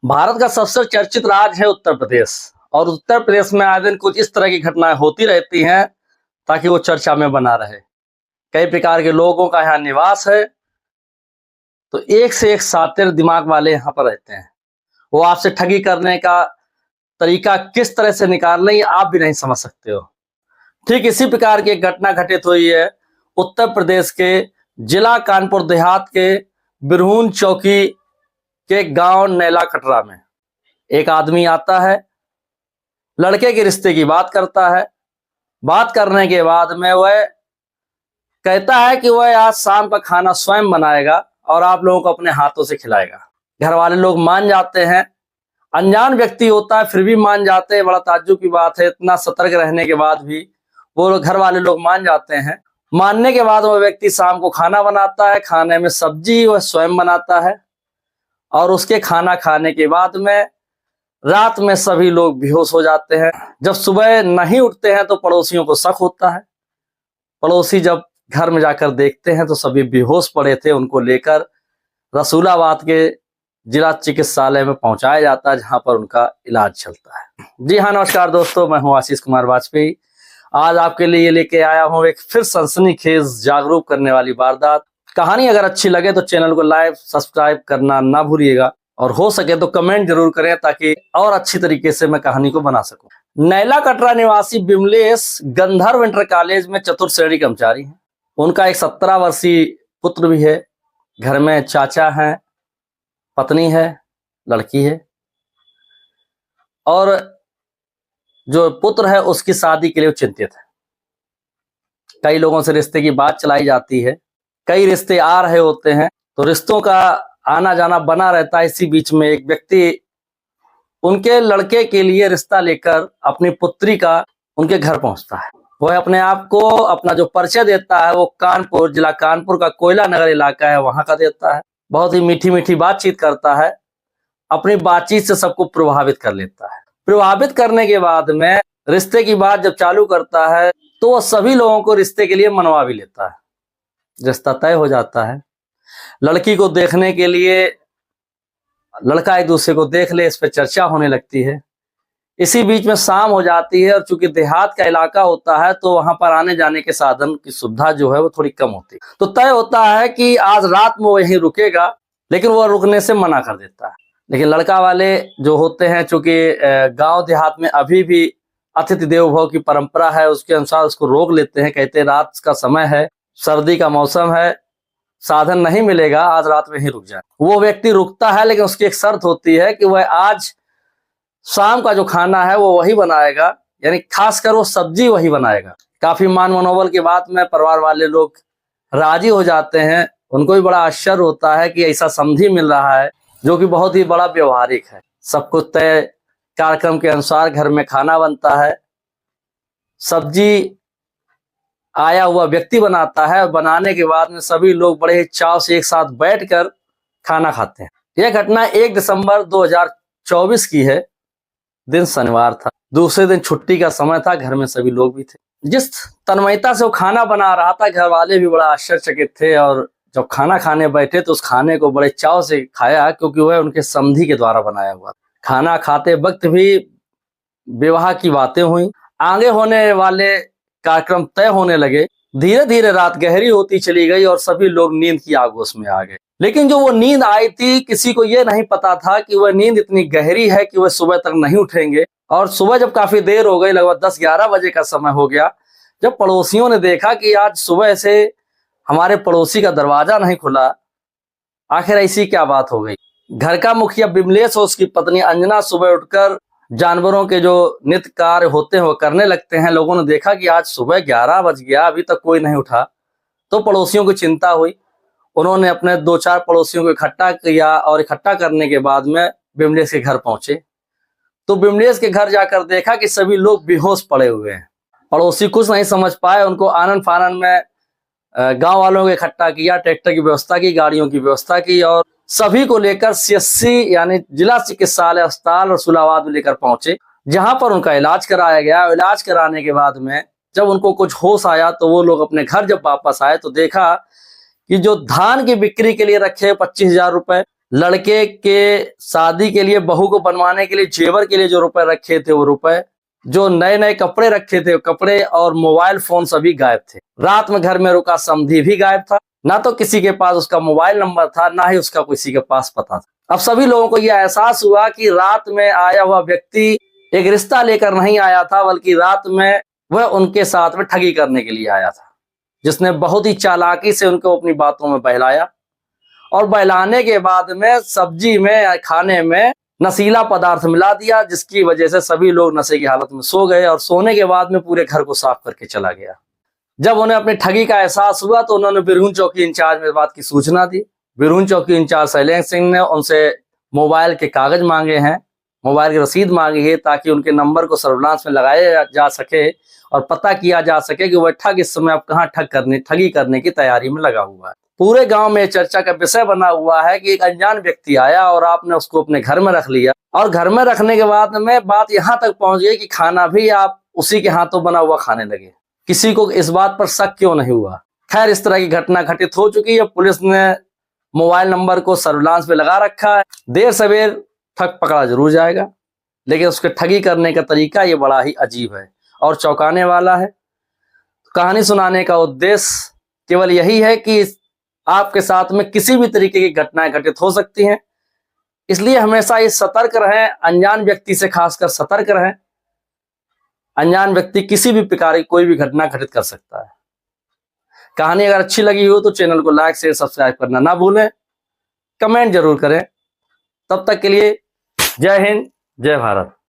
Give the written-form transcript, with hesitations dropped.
भारत का सबसे चर्चित राज्य है उत्तर प्रदेश। और उत्तर प्रदेश में आए दिन कुछ इस तरह की घटनाएं होती रहती हैं ताकि वो चर्चा में बना रहे। कई प्रकार के लोगों का यहाँ निवास है, तो एक से एक शातिर दिमाग वाले यहाँ पर रहते हैं। वो आपसे ठगी करने का तरीका किस तरह से निकाल लें, आप भी नहीं समझ सकते हो। ठीक इसी प्रकार की एक घटना घटित हुई है उत्तर प्रदेश के जिला कानपुर देहात के बिरहून चौकी के गांव नैला कटरा में। एक आदमी आता है, लड़के के रिश्ते की बात करता है। बात करने के बाद में वह कहता है कि वह आज शाम का खाना स्वयं बनाएगा और आप लोगों को अपने हाथों से खिलाएगा। घर वाले लोग मान जाते हैं। अनजान व्यक्ति होता है फिर भी मान जाते हैं। बड़ा ताज्जुब की बात है, इतना सतर्क रहने के बाद भी वो घर वाले लोग मान जाते हैं। मानने के बाद वह व्यक्ति शाम को खाना बनाता है। खाने में सब्जी वह स्वयं बनाता है और उसके खाना खाने के बाद में रात में सभी लोग बेहोश हो जाते हैं। जब सुबह नहीं उठते हैं तो पड़ोसियों को शक होता है। पड़ोसी जब घर में जाकर देखते हैं तो सभी बेहोश पड़े थे। उनको लेकर रसूलाबाद के जिला चिकित्सालय में पहुंचाया जाता है, जहां पर उनका इलाज चलता है। जी हाँ, नमस्कार दोस्तों, मैं हूं आशीष कुमार वाजपेयी। आज आपके लिए लेके आया हूं एक फिर सनसनीखेज जागरूक करने वाली वारदात। कहानी अगर अच्छी लगे तो चैनल को लाइक सब्सक्राइब करना ना भूलिएगा और हो सके तो कमेंट जरूर करें ताकि और अच्छी तरीके से मैं कहानी को बना सकूं। नैला कटरा निवासी बिमलेश गंधर्व इंटर कॉलेज में चतुर्थ श्रेणी कर्मचारी हैं। उनका एक 17 वर्षीय पुत्र भी है। घर में चाचा हैं, पत्नी है, लड़की है और जो पुत्र है उसकी शादी के लिए चिंतित है। कई लोगों से रिश्ते की बात चलाई जाती है, कई रिश्ते आ रहे होते हैं, तो रिश्तों का आना जाना बना रहता है। इसी बीच में एक व्यक्ति उनके लड़के के लिए रिश्ता लेकर अपनी पुत्री का उनके घर पहुंचता है। वह अपने आप को अपना जो परिचय देता है वो कानपुर, जिला कानपुर का कोयला नगर इलाका है वहां का देता है। बहुत ही मीठी मीठी बातचीत करता है। अपनी बातचीत से सबको प्रभावित कर लेता है। प्रभावित करने के बाद में रिश्ते की बात जब चालू करता है तो वह सभी लोगों को रिश्ते के लिए मनवा भी लेता है। रिश्ता तय हो जाता है। लड़की को देखने के लिए लड़का एक दूसरे को देख ले, इस पर चर्चा होने लगती है। इसी बीच में शाम हो जाती है और चूंकि देहात का इलाका होता है तो वहां पर आने जाने के साधन की सुविधा जो है वो थोड़ी कम होती है। तो तय होता है कि आज रात में वो यहीं रुकेगा, लेकिन वह रुकने से मना कर देता है। लेकिन लड़का वाले जो होते हैं, चूंकि गांव देहात में अभी भी अतिथि देवो भव की परंपरा है, उसके अनुसार उसको रोक लेते हैं। कहते हैं रात का समय है, सर्दी का मौसम है, साधन नहीं मिलेगा, आज रात में ही रुक जाए। वो व्यक्ति रुकता है, लेकिन उसकी एक शर्त होती है कि वह आज शाम का जो खाना है वो वही बनाएगा, यानी खासकर वो सब्जी वही बनाएगा। काफी मान मनोबल के बाद में परिवार वाले लोग राजी हो जाते हैं। उनको भी बड़ा आश्चर्य होता है कि ऐसा समधी मिल रहा है जो कि बहुत ही बड़ा व्यवहारिक है। सब कुछ तय कार्यक्रम के अनुसार घर में खाना बनता है। सब्जी आया हुआ व्यक्ति बनाता है। बनाने के बाद में सभी लोग बड़े चाव से एक साथ बैठकर खाना खाते हैं। यह घटना 1 दिसंबर 2024 की है। दिन शनिवार था, दूसरे दिन छुट्टी का समय था, घर में सभी लोग भी थे। जिस तन्मयता से वो खाना बना रहा था, घर वाले भी बड़ा आश्चर्यचकित थे और जब खाना खाने बैठे तो उस खाने को बड़े चाव से खाया, क्योंकि वह उनके समधी के द्वारा बनाया हुआ। खाना खाते वक्त भी विवाह की बातें हुई, आगे होने वाले कार्यक्रम तय होने लगे। धीरे धीरे रात गहरी होती चली गई और सभी लोग नींद की आगोश में आ गए। लेकिन जो वो नींद आई थी, किसी को ये नहीं पता था कि वह नींद इतनी गहरी है कि वह सुबह तक नहीं उठेंगे। और सुबह जब काफी देर हो गई, लगभग 10-11 बजे का समय हो गया, जब पड़ोसियों ने देखा कि आज सुबह से हमारे पड़ोसी का दरवाजा नहीं खुला, आखिर ऐसी क्या बात हो गई। घर का मुखिया बिमलेश और उसकी पत्नी अंजना सुबह उठकर जानवरों के जो नित्य कार्य होते हैं वो करने लगते हैं। लोगों ने देखा कि आज सुबह 11 बज गया, अभी तक कोई नहीं उठा। तो पड़ोसियों को चिंता हुई। उन्होंने अपने 2-4 पड़ोसियों को इकट्ठा किया और इकट्ठा करने के बाद में बिमलेश के घर पहुंचे। तो बिमलेश के घर जाकर देखा कि सभी लोग बेहोश पड़े हुए हैं। पड़ोसी कुछ नहीं समझ पाए। उनको आनन फानन में गांव वालों को इकट्ठा किया, ट्रैक्टर की व्यवस्था की, गाड़ियों की व्यवस्था की और सभी को लेकर सीएचसी यानी जिला चिकित्सालय अस्पताल रसूलाबाद में लेकर पहुंचे, जहां पर उनका इलाज कराया गया। इलाज कराने के बाद में जब उनको कुछ होश आया तो वो लोग अपने घर जब वापस आए तो देखा कि जो धान की बिक्री के लिए रखे 25,000 रुपए, लड़के के शादी के लिए, बहू को बनवाने के लिए, जेवर के लिए जो रुपए रखे थे वो रुपए, जो नए नए कपड़े रखे थे कपड़े, और मोबाइल फोन सभी गायब थे। रात में घर में रुका समधी भी गायब था। ना तो किसी के पास उसका मोबाइल नंबर था, ना ही उसका किसी के पास पता था। अब सभी लोगों को यह एहसास हुआ कि रात में आया हुआ व्यक्ति एक रिश्ता लेकर नहीं आया था, बल्कि रात में वह उनके साथ में ठगी करने के लिए आया था, जिसने बहुत ही चालाकी से उनको अपनी बातों में बहलाया, और बहलाने के बाद में सब्जी में, खाने में नशीला पदार्थ मिला दिया, जिसकी वजह से सभी लोग नशे की हालत में सो गए, और सोने के बाद में पूरे घर को साफ करके चला गया। जब उन्हें अपनी ठगी का एहसास हुआ तो उन्होंने बिरहून चौकी इंचार्ज में बात की सूचना दी। बिरहून चौकी इंचार्ज शैलेंद्र सिंह ने उनसे मोबाइल के कागज मांगे हैं, मोबाइल की रसीद मांगी है, ताकि उनके नंबर को सर्विलांस में लगाया जा सके और पता किया जा सके कि वह ठग इस समय अब कहाँ ठगी करने की तैयारी में लगा हुआ है। पूरे गांव में चर्चा का विषय बना हुआ है कि एक अनजान व्यक्ति आया और आपने उसको अपने घर में रख लिया, और घर में रखने के बाद में बात यहाँ तक पहुंच गई कि खाना भी आप उसी के हाथों बना हुआ खाने लगे। किसी को इस बात पर शक क्यों नहीं हुआ? खैर, इस तरह की घटना घटित हो चुकी है। पुलिस ने मोबाइल नंबर को सर्विलांस में लगा रखा है। देर सवेर ठग पकड़ा जरूर जाएगा, लेकिन उसके ठगी करने का तरीका ये बड़ा ही अजीब है और चौंकाने वाला है। कहानी सुनाने का उद्देश्य केवल यही है कि आपके साथ में किसी भी तरीके की घटनाएं घटित हो सकती हैं, इसलिए हमेशा ये सतर्क रहें। अनजान व्यक्ति से खासकर सतर्क रहें। अनजान व्यक्ति किसी भी प्रकार की कोई भी घटना घटित कर सकता है। कहानी अगर अच्छी लगी हो तो चैनल को लाइक, शेयर, सब्सक्राइब करना ना भूलें। कमेंट जरूर करें। तब तक के लिए जय हिंद, जय भारत।